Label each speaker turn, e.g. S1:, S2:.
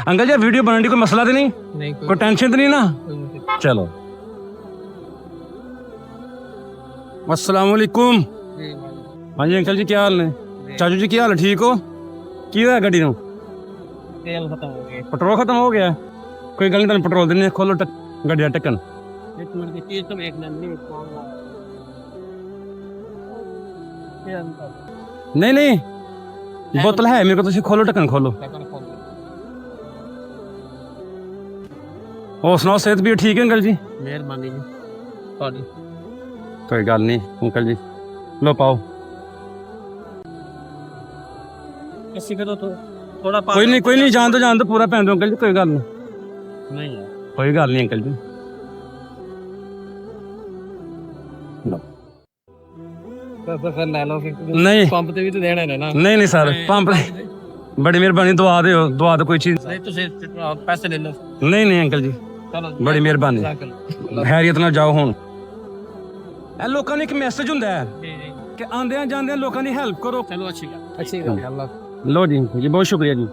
S1: Uncle जी video बनाने कोई मसला तो नहीं, कोई टेंशन तो नहीं ना? चलो अस्सलाम वालेकुम। हाँ जी अंकल जी क्या हाल ने? चाचू जी क्या हाल है, ठीक हो? की होया गड्डी नूं?
S2: तेल खत्म हो गया।
S1: पेट्रोल खत्म हो गया? कोई गल नहीं, पेट्रोल देने, खोलो गड्डी दा ढक्कन।
S2: एक मिनट की चीज तो एक नहीं
S1: नहीं नहीं बोतल है मेरे को, तुम खोलो ढक्कन खोलो। और सुनाओ सेहत भी ठीक है अंकल जी?
S2: मेहरबानी जी सॉरी।
S1: कोई गल नहीं अंकल जी, लो पाओ।
S2: किसी को तो थोड़ा
S1: कोई नहीं जान दो पूरा पहन दो अंकल जी, कोई गल नहीं।
S2: नहीं है
S1: कोई गल नहीं अंकल जी।
S2: फिर ले लो फिर।
S1: नहीं
S2: पंप ते भी तो देना है ना।
S1: नहीं सर पंप बड़ी मेहरबानी, दुआ दो कोई चीज।
S2: नहीं तुझे पैसे ले लो।
S1: नहीं अंकल जी
S2: चलो
S1: बड़ी मेहरबानी, हैरियत नाल जाओ हुण। ਇਹ ਲੋਕਾਂ ਨੂੰ ਇੱਕ ਮੈਸੇਜ ਹੁੰਦਾ ਹੈ
S2: जी जी
S1: ਕਿ ਆਂਦਿਆਂ ਜਾਂਦਿਆਂ ਲੋਕਾਂ ਦੀ ਹੈਲਪ ਕਰੋ।
S2: चलो अच्छी गल।
S1: लो जी बहुत शुक्रिया जी।